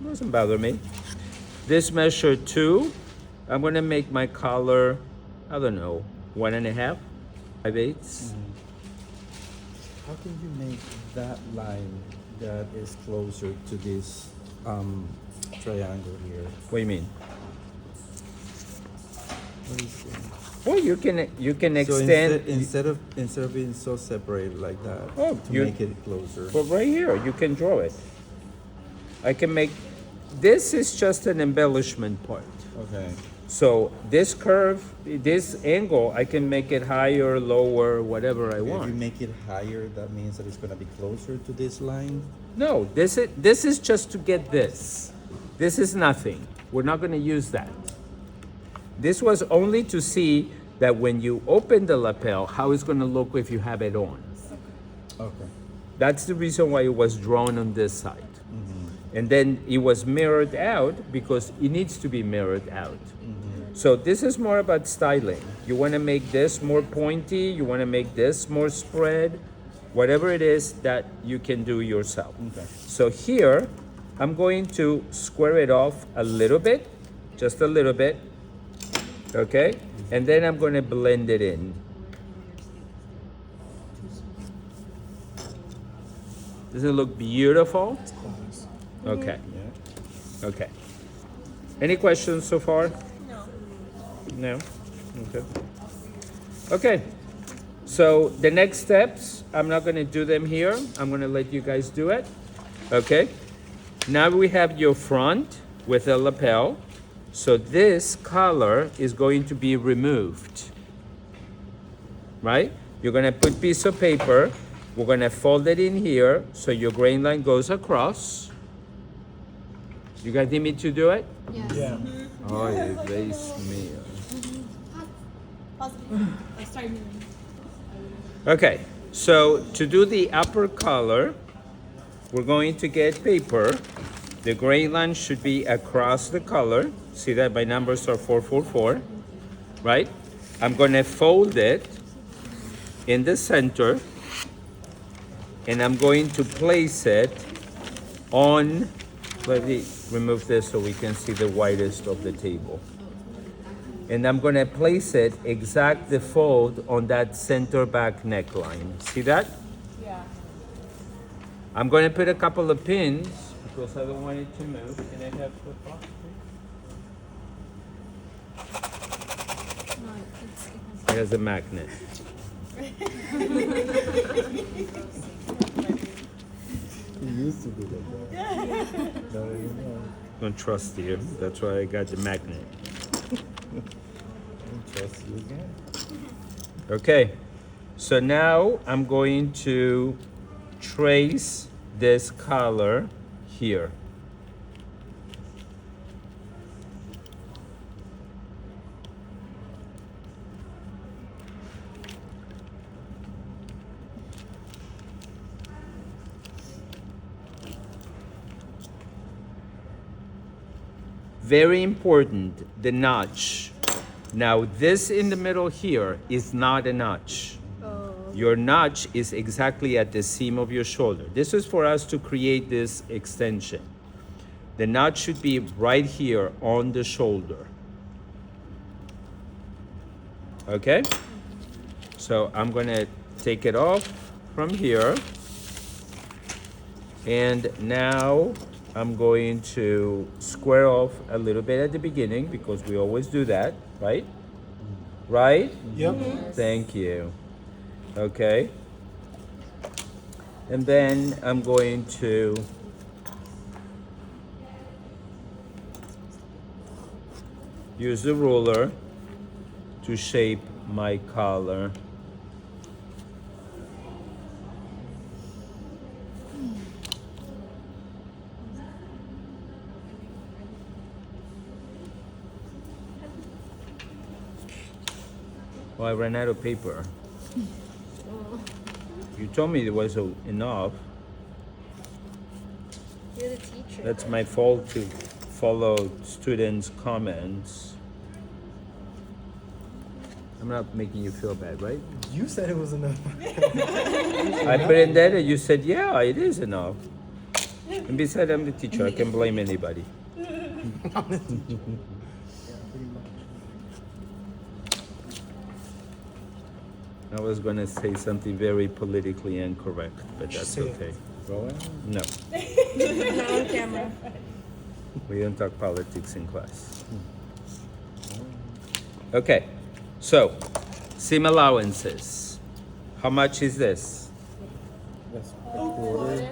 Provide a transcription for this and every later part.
Doesn't bother me. This measure 2. I'm gonna make my collar, I don't know, 1.5, 5/8. How can you make that line that is closer to this triangle here? What do you mean? Let me see. Well, you can So extend. instead of being so separated like that, Oh, to you- make it closer. But right here, you can draw it. I can make. This is just an embellishment part. Okay. So this curve, this angle, I can make it higher, lower, whatever I If you want. make it higher, that means that it's gonna be closer to this line. No, this is just to get this. This is nothing. We're not going to use that. This was only to see that when you open the lapel, how it's going to look if you have it on. Okay. That's the reason why it was drawn on this side. And then it was mirrored out because it needs to be mirrored out. So this is more about styling. You want to make this more pointy, you want to make this more spread, whatever it is that you can do yourself. Okay. So here, I'm going to square it off a little bit, just a little bit, okay? And then I'm going to blend it in. Does it look beautiful? Okay, Yeah. okay. Any questions so far? No? Okay. Okay, so the next steps, I'm not gonna do them here. I'm gonna let you guys do it. Okay? Now we have your front with a lapel. So this collar is going to be removed. Right? You're gonna put piece of paper. We're gonna fold it in here so your grain line goes across. You guys need me to do it? Yes. Yeah. Ay, Dios mío. Positive. I started moving. Okay, so to do the upper color, we're going to get paper. The gray line should be across the color. See that my numbers are 444, right? I'm gonna fold it in the center and I'm going to place it on, let me remove this so we can see the widest of the table. And I'm gonna place it exact the fold on that center back neckline. See that? Yeah. I'm gonna put a couple of pins because I don't want it to move. Can I have the box, please? No, It has a magnet. It used to be like that. No, you know. Don't trust you. That's why I got the magnet. I don't trust you again. Okay, so now I'm going to trace this color here. Very important, the notch. Now this in the middle here is not a notch. Your notch is exactly at the seam of your shoulder. This is for us to create this extension. The notch should be right here on the shoulder. Okay? So I'm gonna take it off from here. And now I'm going to square off a little bit at the beginning because we always do that, right? Right? Yep. Thank you. Okay. And then I'm going to use the ruler to shape my collar. Well, I ran out of paper. You told me there was enough. You're the teacher. That's my fault to follow students' comments. I'm not making you feel bad, right? You said it was enough. I put in there and you said, yeah, it is enough. And besides, I'm the teacher. I can blame anybody. I was gonna say something very politically incorrect, but that's Say it. okay. Go ahead. No, Not on camera. we don't talk politics in class. Okay, so SIM allowances. How much is this? That's a quarter.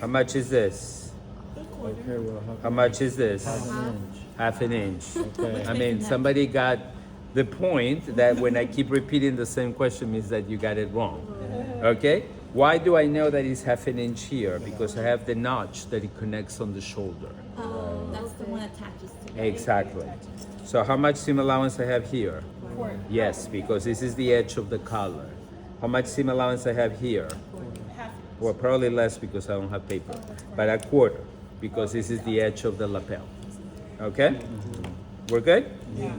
How much is this? Okay, well, How much is this? half an inch. Half an inch. Okay. I mean, somebody got the point that when I keep repeating the same question means that you got it wrong. Okay? Why do I know that it's half an inch here? Because I have the notch that it connects on the shoulder. That's the one attaches to it. Exactly. So how much seam allowance I have here? Quarter. Yes, because this is the edge of the collar. How much seam allowance I have here? Half. Well, probably less because I don't have paper. But a quarter, because this is the edge of the lapel. Okay? We're good? Yeah.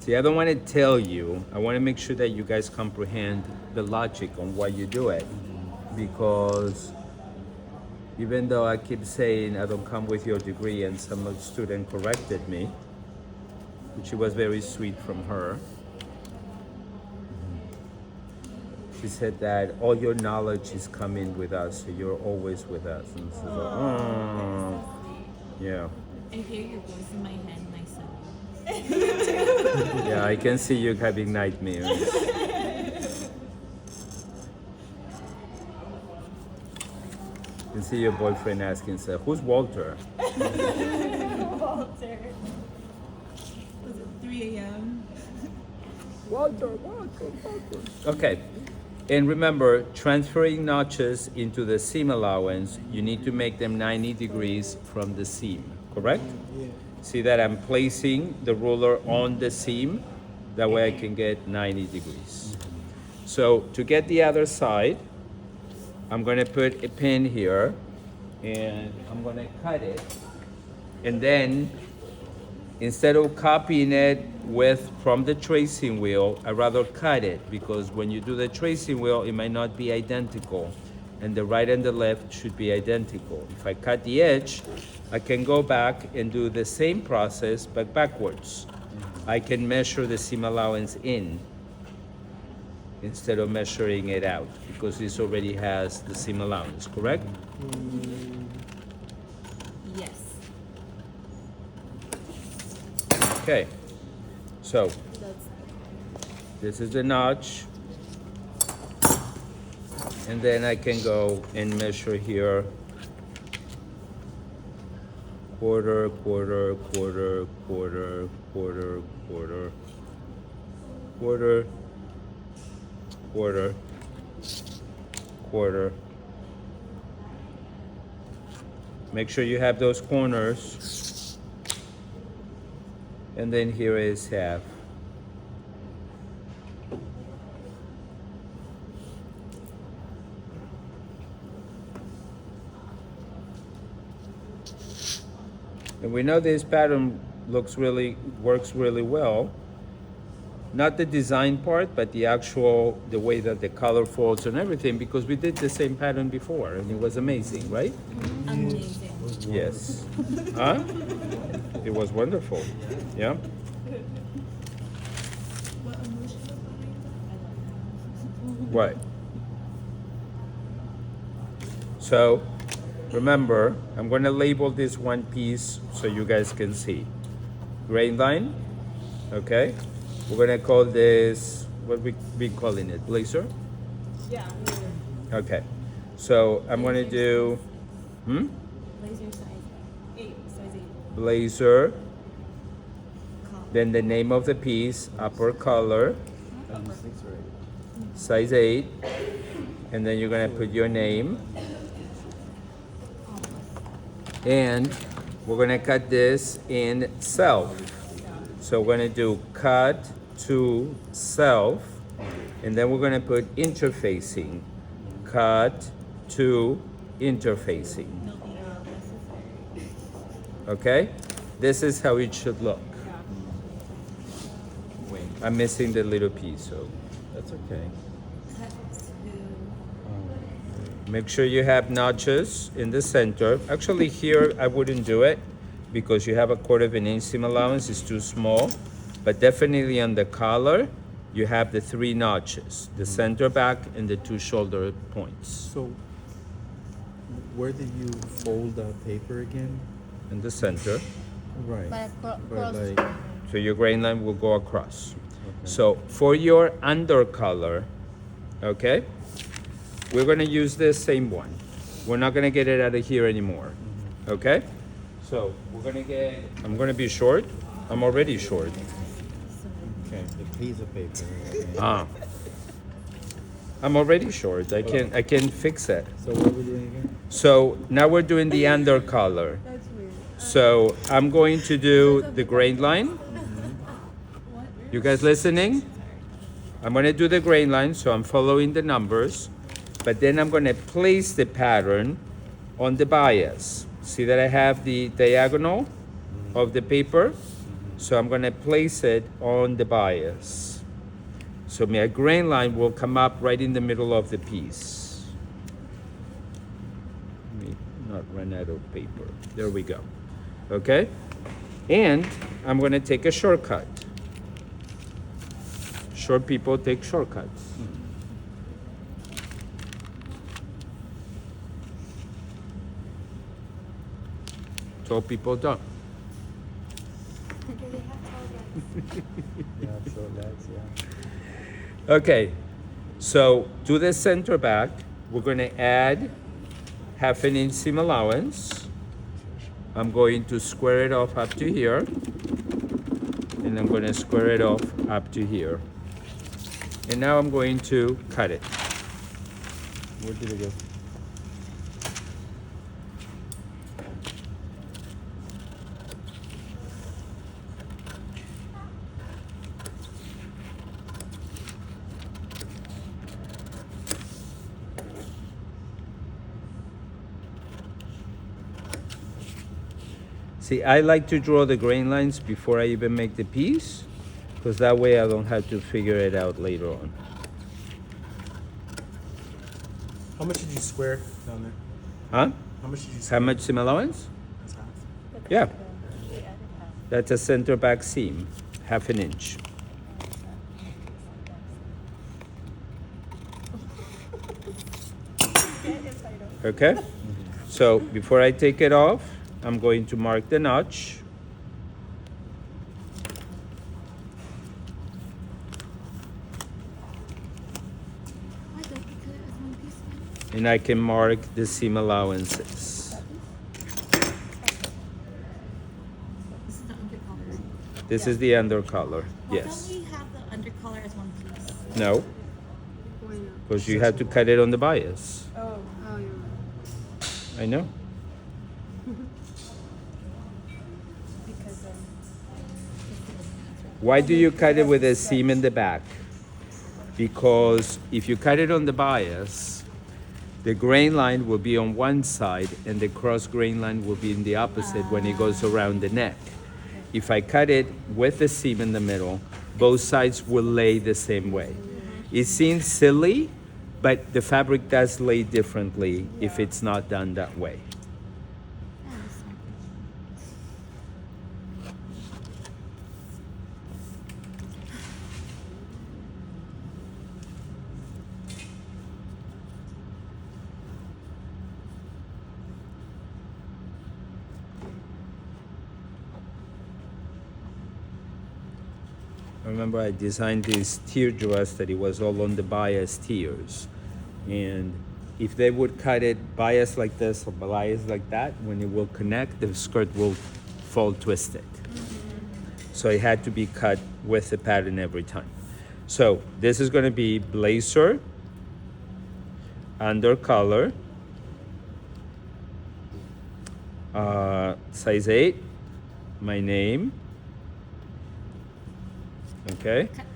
See, I don't want to tell you. I want to make sure that you guys comprehend the logic on why you do it. Because even though I keep saying I don't come with your degree, and some student corrected me, which was very sweet from her. She said that all your knowledge is coming with us, so you're always with us. And so, oh, yeah. I hear your voice in my head and I said, Yeah, I can see you having nightmares. You can see your boyfriend asking, so, who's Walter? Walter. was it 3 a.m.? Okay, and remember, transferring notches into the seam allowance, you need to make them 90 degrees from the seam, correct? Yeah. See that I'm placing the ruler on the seam, that way I can get 90 degrees. So to get the other side, I'm gonna put a pin here, and I'm gonna cut it, and then instead of copying it from the tracing wheel, I'd rather cut it, because when you do the tracing wheel, it might not be identical, and the right and the left should be identical. If I cut the edge, I can go back and do the same process, but backwards. I can measure the seam allowance in instead of measuring it out, because this already has the seam allowance, correct? Yes. Okay, so this is the notch, and then I can go and measure here quarter, quarter, quarter, quarter, quarter, quarter, quarter, quarter, quarter. Make sure you have those corners. And then here is half. And we know this pattern works really well. Not the design part, but the way that the color falls and everything, because we did the same pattern before and it was amazing, right? Amazing. Yes. Huh? It was wonderful. Yeah. What emotion was behind that? Right. So, remember, I'm going to label this one piece so you guys can see. Grain line, okay? We're going to call this, what we calling it, blazer? Yeah. Okay. So, I'm going to do, Laser size 8. Size 8. blazer, collar. then the name of the piece, upper color, size 8, and then you're going to put your name. And we're gonna cut this in self. So we're gonna do cut to self, and then we're gonna put interfacing. Cut to interfacing. No being necessary. Okay? This is how it should look. I'm missing the little piece, so That's okay. Cut to. make sure you have notches in the center. Actually here, I wouldn't do it because you have a 1/4 of an inch seam allowance, it's too small. But definitely on the collar, you have the 3 notches, the center back and the 2 shoulder points. So, where did you fold the paper again? In the center, Right. But But cross. like, so your grain line will go across. okay. So for your undercolor, okay, we're gonna use this same one. We're not gonna get it out of here anymore, okay? So we're gonna get, I'm gonna be short. I'm already short. Okay, a piece of paper. Okay. Ah. I'm already short. I can fix it. So what are we doing again? So now we're doing the undercolor. That's weird. So I'm going to do the grain line. You guys listening? I'm going to do the grain line, so I'm following the numbers. But then I'm going to place the pattern on the bias. See that I have the diagonal of the paper? So I'm going to place it on the bias. So my grain line will come up right in the middle of the piece. Let me not run out of paper. There we go. Okay? And I'm going to take a shortcut. Short people take shortcuts. Tall people don't. Yeah, so that's, yeah. Okay, so to the center back, we're going to add 1/2 inch seam allowance. I'm going to square it off up to here, and I'm going to square it off up to here. And now I'm going to cut it. Where did it go? See, I like to draw the grain lines before I even make the piece, because that way I don't have to figure it out later on. How much did you square down there? Huh? How much did you How square? much seam allowance? That's half. Yeah, We added half. that's a center back seam, 1/2 inch. Okay? So before I take it off, I'm going to mark the notch. Why don't you cut it as one piece? And I can mark the seam allowances. This is the undercolor. Right? This is the undercolor, Why yes. don't we have the undercolor as one piece? No, Why not? because you have to cut it on the bias. Oh. Oh, you're right. I know. Because Why do you cut it with a seam in the back? Because if you cut it on the bias, the grain line will be on one side and the cross grain line will be in the opposite when it goes around the neck. If I cut it with the seam in the middle, both sides will lay the same way. It seems silly, but the fabric does lay differently if it's not done that way. Yeah, this one. I remember I designed this tier dress that it was all on the bias tiers. And if they would cut it bias like this or bias like that, when it will connect, the skirt will fall twisted. So it had to be cut with the pattern every time. So this is going to be blazer, undercolor, size 8, my name, okay? Cut.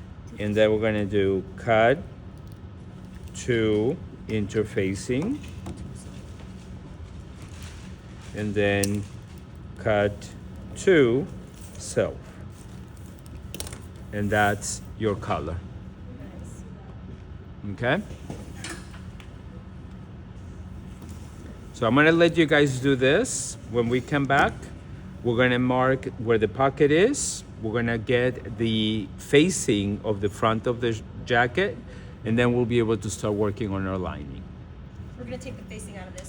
And then we're gonna do cut to interfacing. And then cut to self. And that's your color. Nice. Okay? So I'm gonna let you guys do this. When we come back, we're gonna mark where the pocket is. We're gonna get the facing of the front of the jacket, and then we'll be able to start working on our lining. We're gonna take the facing out of this.